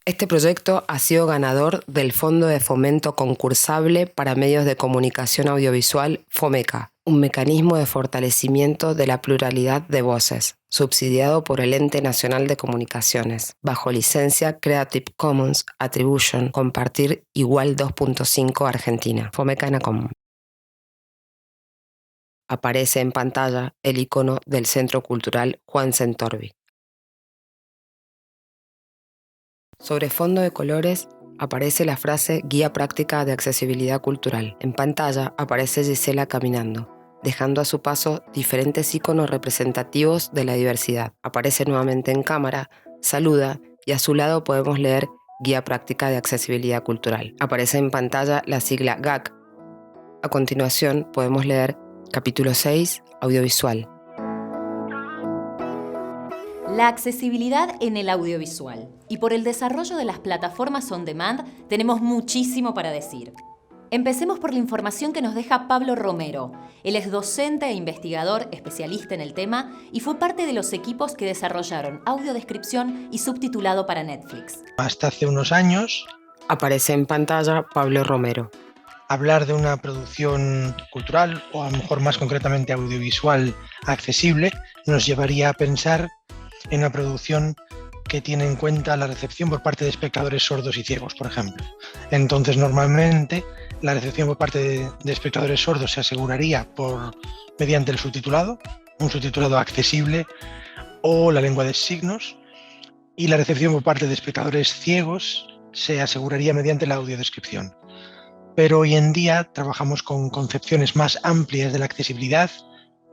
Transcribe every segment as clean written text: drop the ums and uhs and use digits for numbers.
Este proyecto ha sido ganador del Fondo de Fomento Concursable para Medios de Comunicación Audiovisual FOMECA, un mecanismo de fortalecimiento de la pluralidad de voces, subsidiado por el Ente Nacional de Comunicaciones, bajo licencia Creative Commons Attribution Compartir Igual 2.5 Argentina, FOMECA Enacom. Aparece en pantalla el icono del Centro Cultural Juan Centorvi. Sobre fondo de colores aparece la frase Guía Práctica de Accesibilidad Cultural. En pantalla aparece Gisela caminando, dejando a su paso diferentes iconos representativos de la diversidad. Aparece nuevamente en cámara, saluda y a su lado podemos leer Guía Práctica de Accesibilidad Cultural. Aparece en pantalla la sigla GAC. A continuación podemos leer Capítulo 6, Audiovisual. La accesibilidad en el audiovisual y por el desarrollo de las plataformas on demand tenemos muchísimo para decir. Empecemos por la información que nos deja Pablo Romero. Él es docente e investigador especialista en el tema y fue parte de los equipos que desarrollaron audiodescripción y subtitulado para Netflix. Hasta hace unos años aparece en pantalla Pablo Romero. Hablar de una producción cultural, o a lo mejor más concretamente audiovisual accesible, nos llevaría a pensar en una producción que tiene en cuenta la recepción por parte de espectadores sordos y ciegos, por ejemplo. Entonces, normalmente, la recepción por parte de espectadores sordos se aseguraría mediante el subtitulado, un subtitulado accesible o la lengua de signos, y la recepción por parte de espectadores ciegos se aseguraría mediante la audiodescripción. Pero hoy en día trabajamos con concepciones más amplias de la accesibilidad,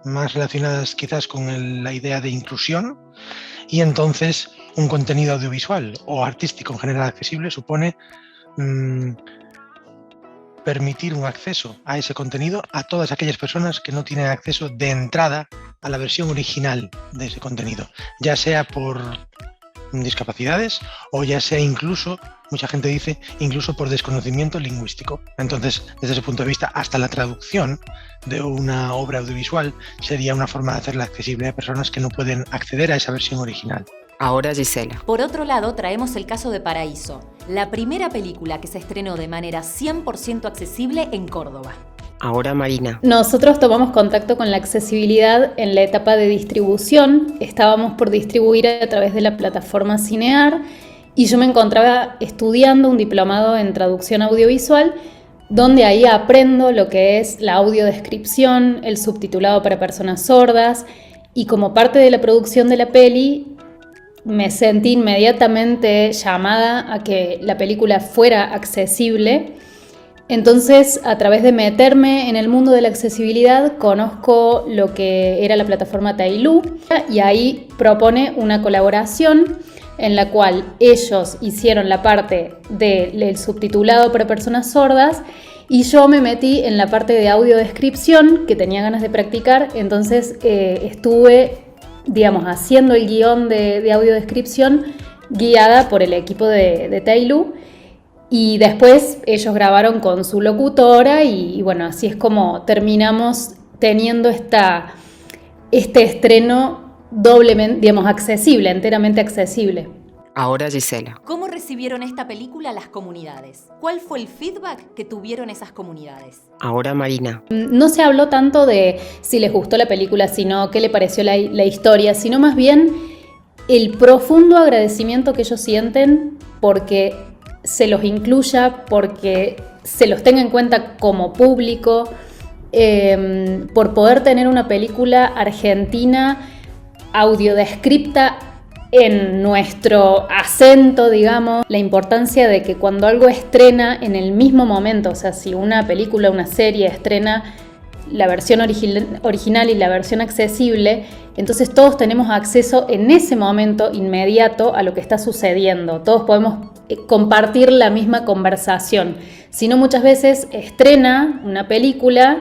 más relacionadas quizás con la idea de inclusión, y entonces un contenido audiovisual o artístico en general accesible supone permitir un acceso a ese contenido a todas aquellas personas que no tienen acceso de entrada a la versión original de ese contenido, ya sea por discapacidades o ya sea incluso, mucha gente dice, incluso por desconocimiento lingüístico. Entonces, desde ese punto de vista, hasta la traducción de una obra audiovisual sería una forma de hacerla accesible a personas que no pueden acceder a esa versión original. Ahora Gisela. Por otro lado, traemos el caso de Paraíso, la primera película que se estrenó de manera 100% accesible en Córdoba. Ahora Marina. Nosotros tomamos contacto con la accesibilidad en la etapa de distribución. Estábamos por distribuir a través de la plataforma Cinear y yo me encontraba estudiando un diplomado en traducción audiovisual, donde ahí aprendo lo que es la audiodescripción, el subtitulado para personas sordas, y como parte de la producción de la peli me sentí inmediatamente llamada a que la película fuera accesible. Entonces, a través de meterme en el mundo de la accesibilidad, conozco lo que era la plataforma Tailu y ahí propone una colaboración en la cual ellos hicieron la parte del subtitulado para personas sordas y yo me metí en la parte de audiodescripción, que tenía ganas de practicar. Entonces estuve, haciendo el guión de audiodescripción guiada por el equipo de Tailu. Y después ellos grabaron con su locutora y bueno, así es como terminamos teniendo este estreno doblemente, accesible, enteramente accesible. Ahora Gisela. ¿Cómo recibieron esta película las comunidades? ¿Cuál fue el feedback que tuvieron esas comunidades? Ahora Marina. No se habló tanto de si les gustó la película, sino qué le pareció la historia, sino más bien el profundo agradecimiento que ellos sienten porque se los incluya, porque se los tenga en cuenta como público, por poder tener una película argentina audiodescripta en nuestro acento, la importancia de que cuando algo estrena en el mismo momento, o sea, si una película, una serie estrena la versión original y la versión accesible, entonces todos tenemos acceso en ese momento inmediato a lo que está sucediendo. Todos podemos compartir la misma conversación. Si no, muchas veces estrena una película,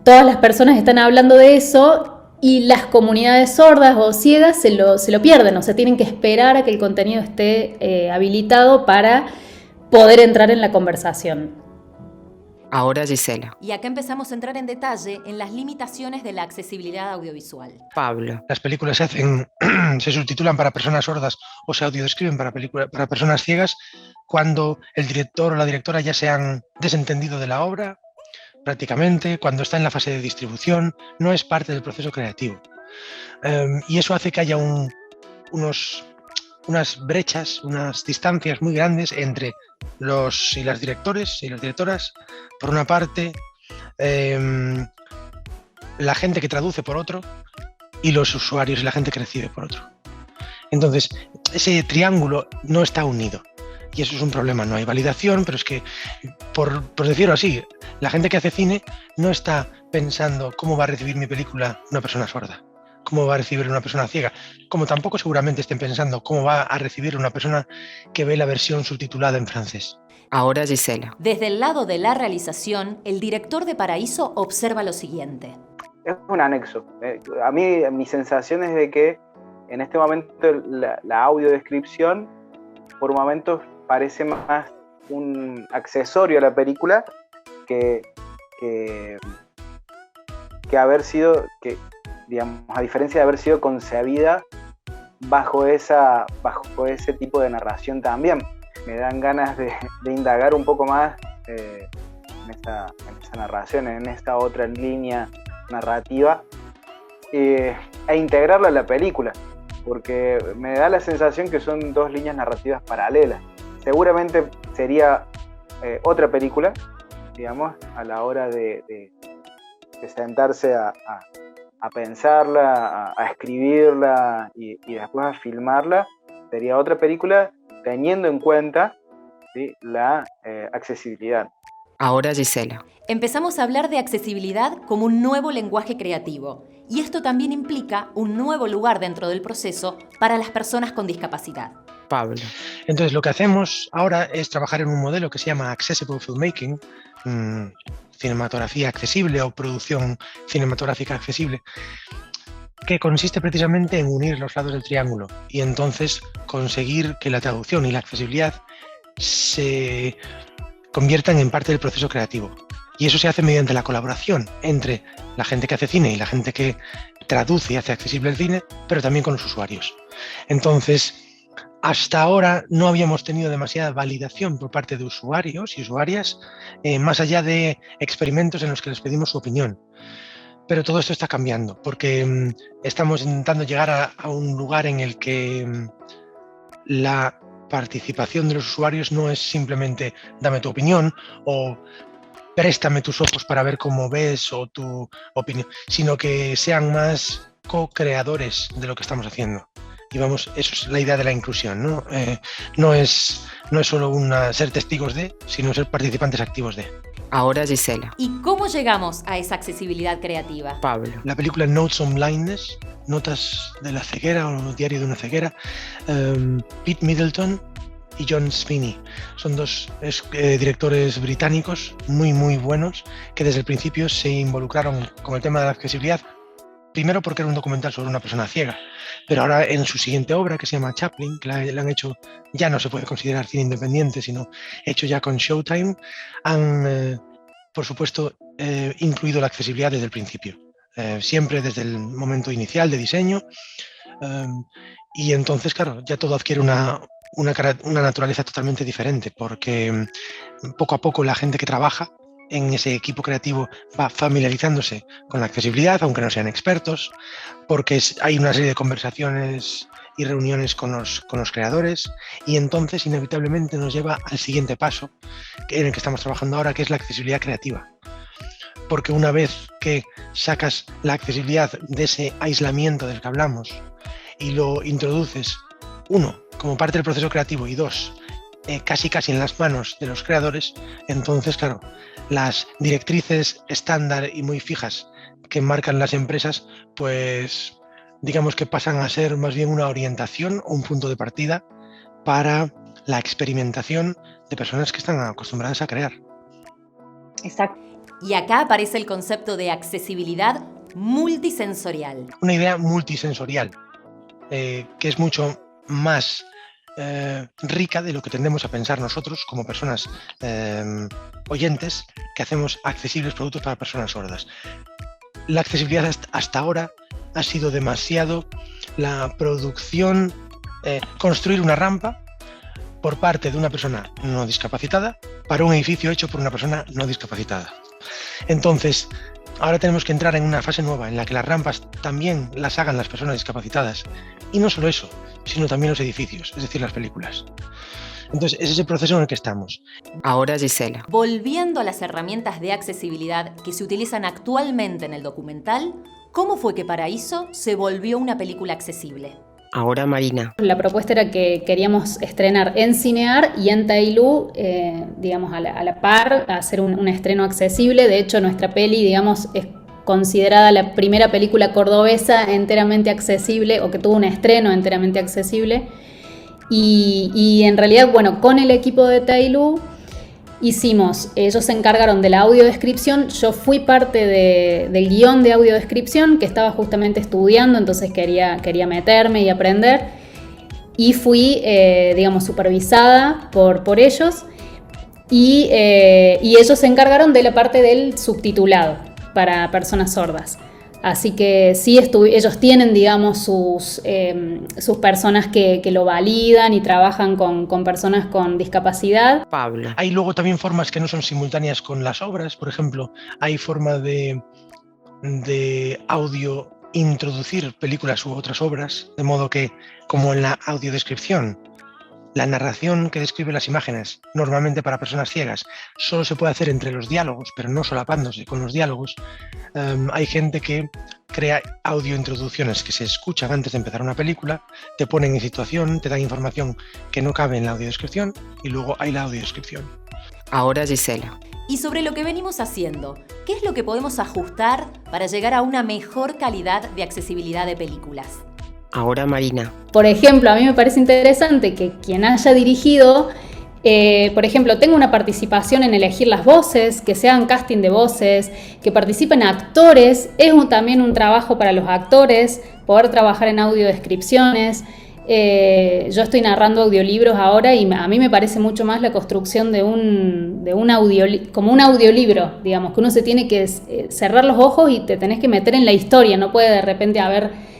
todas las personas están hablando de eso y las comunidades sordas o ciegas se lo pierden, o sea, tienen que esperar a que el contenido esté habilitado para poder entrar en la conversación. Ahora Gisela. Y acá empezamos a entrar en detalle en las limitaciones de la accesibilidad audiovisual. Pablo. Las películas se subtitulan para personas sordas o se audiodescriben para personas ciegas cuando el director o la directora ya se han desentendido de la obra, prácticamente, cuando está en la fase de distribución, no es parte del proceso creativo. Y eso hace que haya unas brechas, unas distancias muy grandes entre los y las directores y las directoras, por una parte, la gente que traduce por otro, y los usuarios y la gente que recibe por otro. Entonces, ese triángulo no está unido. Y eso es un problema. No hay validación, pero es que, por decirlo así, la gente que hace cine no está pensando cómo va a recibir mi película una persona sorda, cómo va a recibir una persona ciega, como tampoco seguramente estén pensando cómo va a recibir una persona que ve la versión subtitulada en francés. Ahora Gisela. Desde el lado de la realización, el director de Paraíso observa lo siguiente. Es un anexo. A mí mi sensación es de que en este momento la audiodescripción por momentos parece más un accesorio a la película que haber sido, digamos, a diferencia de haber sido concebida bajo ese tipo de narración también. Me dan ganas de indagar un poco más en esa narración, en esta otra línea narrativa e integrarla a la película, porque me da la sensación que son dos líneas narrativas paralelas. Seguramente sería otra película, digamos, a la hora de sentarse a pensarla, a escribirla y después a filmarla, sería otra película teniendo en cuenta, ¿sí?, la accesibilidad. Ahora Gisela. Empezamos a hablar de accesibilidad como un nuevo lenguaje creativo, y esto también implica un nuevo lugar dentro del proceso para las personas con discapacidad. Pablo. Entonces, lo que hacemos ahora es trabajar en un modelo que se llama Accessible Filmmaking, cinematografía accesible o producción cinematográfica accesible, que consiste precisamente en unir los lados del triángulo y entonces conseguir que la traducción y la accesibilidad se conviertan en parte del proceso creativo. Y eso se hace mediante la colaboración entre la gente que hace cine y la gente que traduce y hace accesible el cine, pero también con los usuarios. Entonces, hasta ahora no habíamos tenido demasiada validación por parte de usuarios y usuarias, más allá de experimentos en los que les pedimos su opinión. Pero todo esto está cambiando, porque estamos intentando llegar a un lugar en el que la participación de los usuarios no es simplemente dame tu opinión o préstame tus ojos para ver cómo ves o tu opinión, sino que sean más co-creadores de lo que estamos haciendo. Y vamos, eso es la idea de la inclusión, ¿no? No es solo ser testigos de, sino ser participantes activos de. Ahora Gisela. ¿Y cómo llegamos a esa accesibilidad creativa? Pablo. La película Notes on Blindness, Notas de la ceguera o Diario de una ceguera, Pete Middleton y John Sweeney. Son dos directores británicos muy, muy buenos que desde el principio se involucraron con el tema de la accesibilidad. Primero porque era un documental sobre una persona ciega, pero ahora en su siguiente obra, que se llama Chaplin, que la han hecho, ya no se puede considerar cine independiente, sino hecho ya con Showtime, han, por supuesto, incluido la accesibilidad desde el principio, siempre desde el momento inicial de diseño, y entonces, claro, ya todo adquiere una naturaleza totalmente diferente, porque poco a poco la gente que trabaja en ese equipo creativo va familiarizándose con la accesibilidad, aunque no sean expertos, porque hay una serie de conversaciones y reuniones con los creadores, y entonces inevitablemente nos lleva al siguiente paso en el que estamos trabajando ahora, que es la accesibilidad creativa. Porque una vez que sacas la accesibilidad de ese aislamiento del que hablamos y lo introduces, uno, como parte del proceso creativo, y dos, casi en las manos de los creadores, entonces, claro, las directrices estándar y muy fijas que marcan las empresas, pues digamos que pasan a ser más bien una orientación o un punto de partida para la experimentación de personas que están acostumbradas a crear. Exacto. Y acá aparece el concepto de accesibilidad multisensorial. Una idea multisensorial, que es mucho más rica de lo que tendemos a pensar nosotros como personas oyentes que hacemos accesibles productos para personas sordas. La accesibilidad hasta ahora ha sido demasiado la producción, construir una rampa por parte de una persona no discapacitada para un edificio hecho por una persona no discapacitada. Entonces, ahora tenemos que entrar en una fase nueva en la que las rampas también las hagan las personas discapacitadas. Y no solo eso, sino también los edificios, es decir, las películas. Entonces, es ese proceso en el que estamos. Ahora Gisela. Volviendo a las herramientas de accesibilidad que se utilizan actualmente en el documental, ¿cómo fue que Paraíso se volvió una película accesible? Ahora Marina. La propuesta era que queríamos estrenar en Cinear y en Tailú, digamos, a la par, hacer un estreno accesible. De hecho, nuestra peli, digamos, es considerada la primera película cordobesa enteramente accesible, o que tuvo un estreno enteramente accesible. Y en realidad, bueno, con el equipo de Tailú ellos se encargaron de la audiodescripción. Yo fui parte del guión de audiodescripción, que estaba justamente estudiando, entonces quería meterme y aprender. Y fui, digamos, supervisada por ellos. Y ellos se encargaron de la parte del subtitulado para personas sordas. Así que sí, ellos tienen, digamos, sus personas que lo validan y trabajan con personas con discapacidad. Pablo. Hay luego también formas que no son simultáneas con las obras. Por ejemplo, hay forma de audio introducir películas u otras obras, de modo que, como en la audiodescripción, la narración que describe las imágenes, normalmente para personas ciegas, solo se puede hacer entre los diálogos, pero no solapándose con los diálogos. Hay gente que crea audiointroducciones que se escuchan antes de empezar una película, te ponen en situación, te dan información que no cabe en la audiodescripción y luego hay la audiodescripción. Ahora Gisela. Y sobre lo que venimos haciendo, ¿qué es lo que podemos ajustar para llegar a una mejor calidad de accesibilidad de películas? Ahora Marina. Por ejemplo, a mí me parece interesante que quien haya dirigido, por ejemplo, tenga una participación en elegir las voces, que se hagan casting de voces, que participen actores. Es también un trabajo para los actores, poder trabajar en audiodescripciones. Yo estoy narrando audiolibros ahora y a mí me parece mucho más la construcción de como un audiolibro, digamos, que uno se tiene que cerrar los ojos y te tenés que meter en la historia, no puede de repente haber...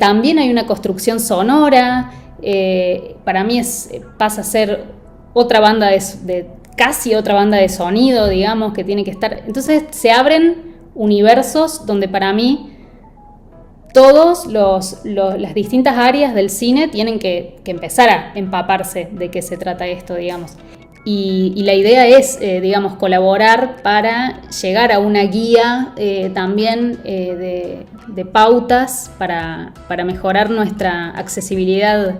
también hay una construcción sonora, para mí pasa a ser otra banda casi otra banda de sonido, digamos, que tiene que estar... Entonces se abren universos donde para mí todos las distintas áreas del cine tienen que empezar a empaparse de qué se trata esto, digamos. Y la idea es, digamos, colaborar para llegar a una guía también de pautas para mejorar nuestra accesibilidad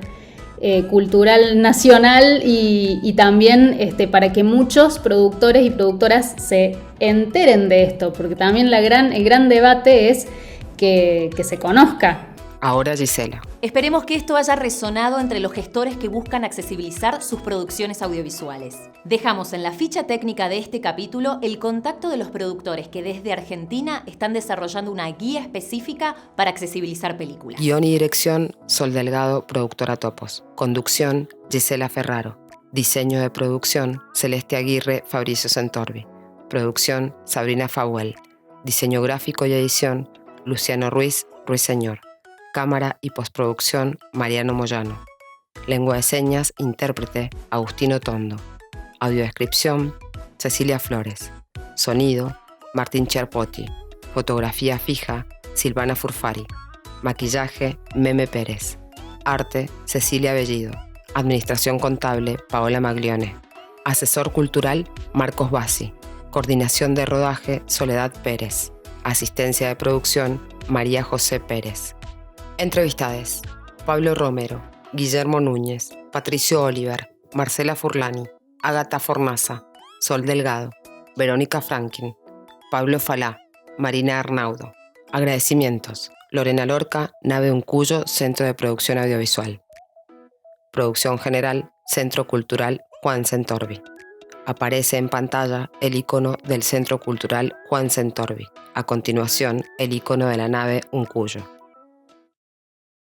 cultural nacional y también para que muchos productores y productoras se enteren de esto, porque también el gran debate es que se conozca. Ahora Gisela. Esperemos que esto haya resonado entre los gestores que buscan accesibilizar sus producciones audiovisuales. Dejamos en la ficha técnica de este capítulo el contacto de los productores que desde Argentina están desarrollando una guía específica para accesibilizar películas. Guión y dirección, Sol Delgado, productora Topos. Conducción, Gisela Ferraro. Diseño de producción, Celeste Aguirre, Fabricio Sentorbi. Producción, Sabrina Fauel. Diseño gráfico y edición, Luciano Ruiz, Ruiseñor. Cámara y postproducción, Mariano Moyano. Lengua de señas, intérprete, Agustino Tondo. Audiodescripción, Cecilia Flores. Sonido, Martín Cherpotti. Fotografía fija, Silvana Furfari. Maquillaje, Meme Pérez. Arte, Cecilia Bellido. Administración contable, Paola Maglione. Asesor cultural, Marcos Bassi. Coordinación de rodaje, Soledad Pérez. Asistencia de producción, María José Pérez. Entrevistades: Pablo Romero, Guillermo Núñez, Patricio Oliver, Marcela Furlani, Ágata Fornaza, Sol Delgado, Verónica Franklin, Pablo Falá, Marina Arnaudo. Agradecimientos: Lorena Lorca, Nave Uncuyo, Centro de Producción Audiovisual. Producción general, Centro Cultural Juan Sentorbi. Aparece en pantalla el icono del Centro Cultural Juan Sentorbi. A continuación, el icono de la Nave Uncuyo.